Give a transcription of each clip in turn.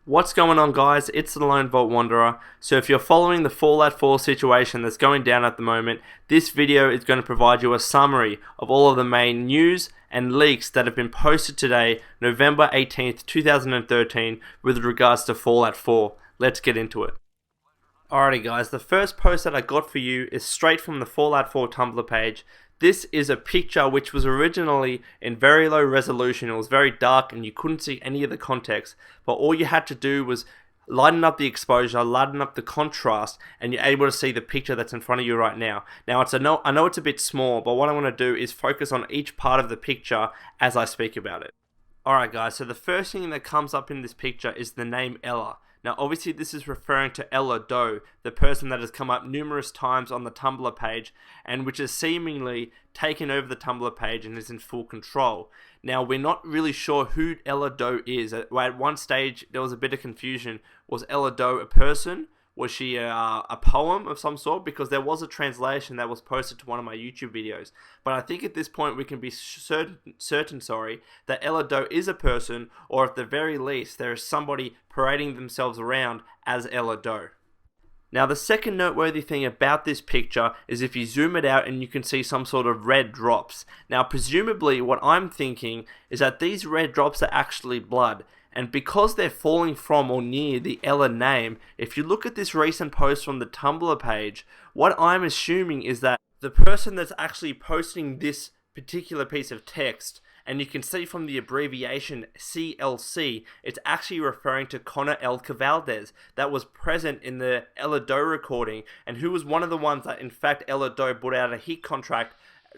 What's going on, guys? It's the Lone Vault Wanderer. So if you're following the Fallout 4 situation that's going down at the moment, this video is going to provide you a summary of all of the main news and leaks that have been posted today, November 18th, 2013, with regards to Fallout 4. Let's get into it. Alrighty guys, the first post that I got for you is straight from the Fallout 4 Tumblr page. This is a picture which was originally in very low resolution. It was very dark and you couldn't see any of the context, but all you had to do was lighten up the exposure, lighten up the contrast, and you're able to see the picture that's in front of you right now. Now, I know it's a bit small, but what I want to do is focus on each part of the picture as I speak about it. Alright guys, so the first thing that comes up in this picture is the name Ella. Now obviously this is referring to Ella Doe, the person that has come up numerous times on the Tumblr page and which has seemingly taken over the Tumblr page and is in full control. Now we're not really sure who Ella Doe is. At one stage there was a bit of confusion. Was Ella Doe a person? Was she a poem of some sort? Because there was a translation that was posted to one of my YouTube videos. But I think at this point we can be certain that Ella Doe is a person, or at the very least there is somebody parading themselves around as Ella Doe. Now the second noteworthy thing about this picture is if you zoom it out and you can see some sort of red drops. Now presumably what I'm thinking is that these red drops are actually blood. And because they're falling from or near the Ella name, if you look at this recent post from the Tumblr page, what I'm assuming is that the person that's actually posting this particular piece of text, and you can see from the abbreviation CLC, it's actually referring to Connor L. Cavaldez that was present in the Ella Doe recording, and who was one of the ones that in fact Ella Doe put out a hit contract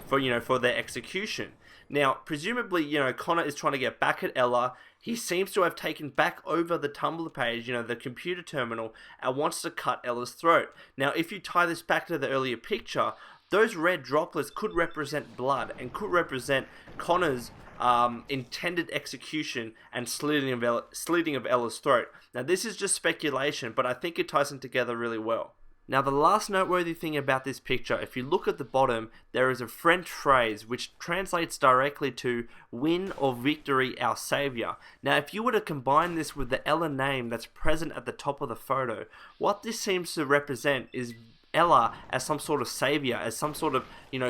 for their execution. Now, presumably, Connor is trying to get back at Ella. He seems to have taken back over the Tumblr page, the computer terminal, and wants to cut Ella's throat. Now, if you tie this back to the earlier picture, those red droplets could represent blood and could represent Connor's intended execution and slitting of Ella's throat. Now, this is just speculation, but I think it ties them together really well. Now the last noteworthy thing about this picture, if you look at the bottom, there is a French phrase which translates directly to win or victory our saviour. Now if you were to combine this with the Ella name that's present at the top of the photo, what this seems to represent is Ella as some sort of saviour, as some sort of,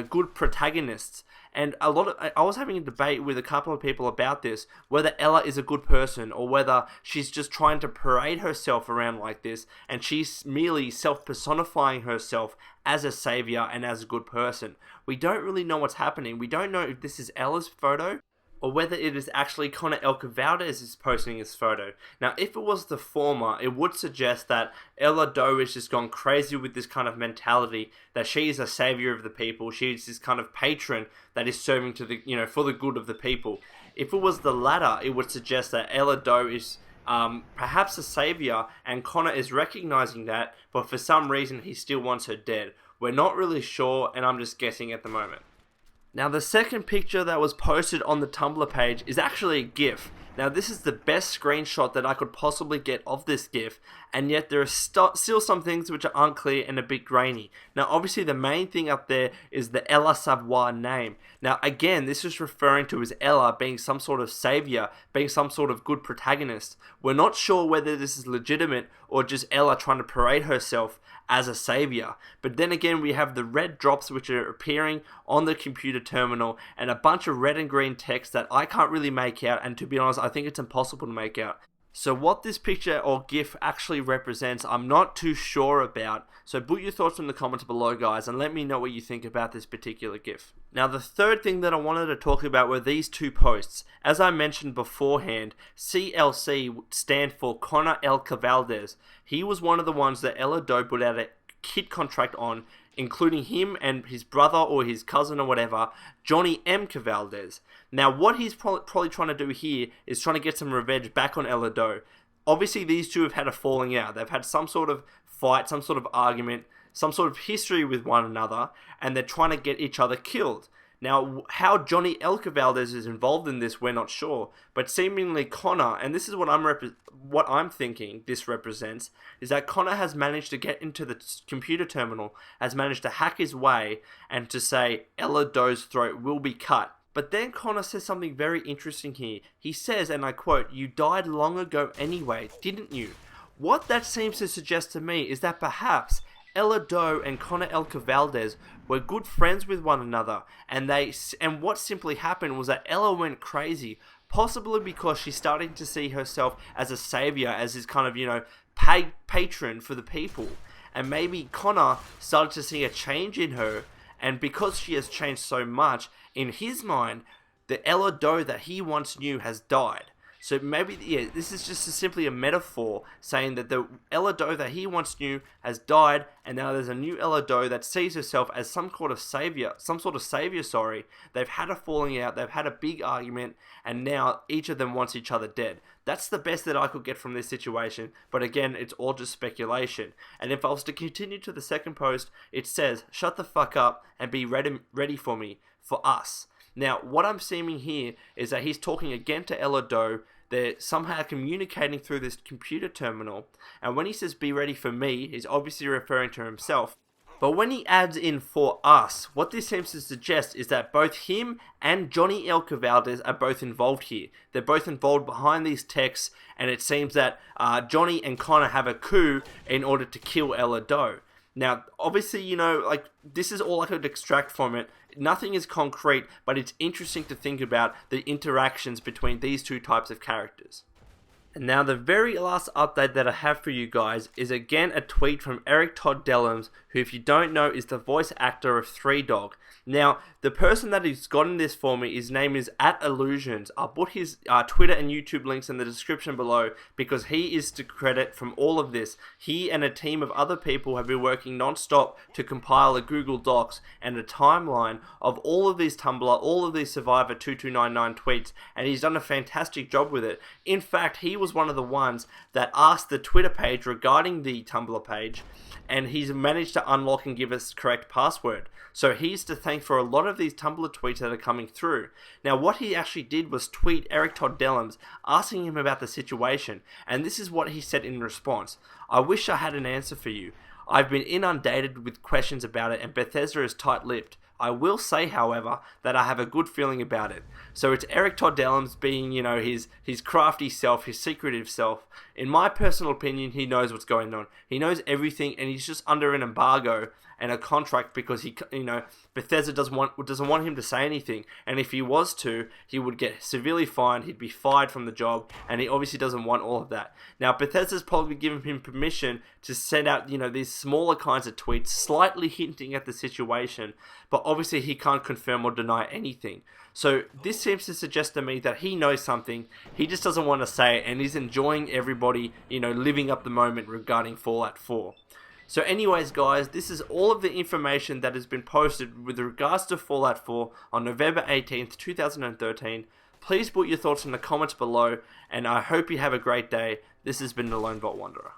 good protagonists. And I was having a debate with a couple of people about this, whether Ella is a good person or whether she's just trying to parade herself around like this and she's merely self-personifying herself as a savior and as a good person. We don't really know what's happening. We don't know if this is Ella's photo or whether it is actually Connor L. Cavaldez is posting his photo. Now, if it was the former, it would suggest that Ella Doe has just gone crazy with this kind of mentality that she is a savior of the people. She's this kind of patron that is serving to the, for the good of the people. If it was the latter, it would suggest that Ella Doe is perhaps a savior and Connor is recognizing that, but for some reason he still wants her dead. We're not really sure, and I'm just guessing at the moment. Now the second picture that was posted on the Tumblr page is actually a GIF. Now this is the best screenshot that I could possibly get of this GIF, and yet there are still some things which are unclear and a bit grainy. Now obviously the main thing up there is the Ella Savoie name. Now again, this is referring to as Ella being some sort of savior, being some sort of good protagonist. We're not sure whether this is legitimate or just Ella trying to parade herself as a savior. But then again, we have the red drops which are appearing on the computer terminal and a bunch of red and green text that I can't really make out, and to be honest, I think it's impossible to make out. So what this picture or GIF actually represents, I'm not too sure about. So put your thoughts in the comments below, guys, and let me know what you think about this particular GIF. Now the third thing that I wanted to talk about were these two posts. As I mentioned beforehand, CLC stand for Connor L. Cavaldez. He was one of the ones that Ella Doe put out a kit contract on, including him and his brother or his cousin or whatever, Johnny M. Cavaldez. Now what he's probably trying to do here is trying to get some revenge back on Ella Doe. Obviously these two have had a falling out. They've had some sort of fight, some sort of argument, some sort of history with one another, and they're trying to get each other killed. Now, how Johnny L. Cavaldez is involved in this, we're not sure, but seemingly Connor, and this is what I'm thinking this represents, is that Connor has managed to get into the computer terminal, has managed to hack his way, and to say Ella Doe's throat will be cut. But then Connor says something very interesting here. He says, and I quote, "You died long ago anyway, didn't you?" What that seems to suggest to me is that perhaps Ella Doe and Connor Elka Valdez were good friends with one another, and what simply happened was that Ella went crazy, possibly because she's starting to see herself as a savior, as this kind of, patron for the people. And maybe Connor started to see a change in her, and because she has changed so much, in his mind, the Ella Doe that he once knew has died. So maybe, this is just simply a metaphor saying that the Ella Doe that he once knew has died, and now there's a new Ella Doe that sees herself as some sort of savior. They've had a falling out, they've had a big argument, and now each of them wants each other dead. That's the best that I could get from this situation, but again, it's all just speculation. And if I was to continue to the second post, it says, "Shut the fuck up and be ready for me, for us." Now, what I'm seeing here is that he's talking again to Ella Doe. They're somehow communicating through this computer terminal. And when he says, "be ready for me," he's obviously referring to himself. But when he adds in "for us," what this seems to suggest is that both him and Johnny Elka Valdez are both involved here. They're both involved behind these texts, and it seems that Johnny and Connor have a coup in order to kill Ella Doe. Now, obviously, this is all I could extract from it. Nothing is concrete, but it's interesting to think about the interactions between these two types of characters. And now the very last update that I have for you guys is again a tweet from Eric Todd Dellums, who, if you don't know, is the voice actor of Three Dog. Now, the person that has gotten this for me, his name is @Illusions. I'll put his Twitter and YouTube links in the description below, because he is to credit from all of this. He and a team of other people have been working non-stop to compile a Google Docs and a timeline of all of these Tumblr, all of these Survivor 2299 tweets, and he's done a fantastic job with it. In fact, he was one of the ones that asked the Twitter page regarding the Tumblr page, and he's managed to unlock and give us the correct password. So he's to thank for a lot of these Tumblr tweets that are coming through. Now, what he actually did was tweet Eric Todd Dellums asking him about the situation, and this is what he said in response. "I wish I had an answer for you. I've been inundated with questions about it, and Bethesda is tight-lipped. I will say, however, that I have a good feeling about it." So it's Eric Todd Dellums being, his crafty self, his secretive self. In my personal opinion, he knows what's going on. He knows everything, and he's just under an embargo and a contract because Bethesda doesn't want him to say anything. And if he was to, he would get severely fined. He'd be fired from the job, and he obviously doesn't want all of that. Now, Bethesda's probably given him permission to send out, these smaller kinds of tweets, slightly hinting at the situation, but obviously he can't confirm or deny anything. So this seems to suggest to me that he knows something, he just doesn't want to say it, and he's enjoying everybody, living up the moment regarding Fallout 4. So anyways, guys, this is all of the information that has been posted with regards to Fallout 4 on November 18th, 2013. Please put your thoughts in the comments below, and I hope you have a great day. This has been the Lone Vault Wanderer.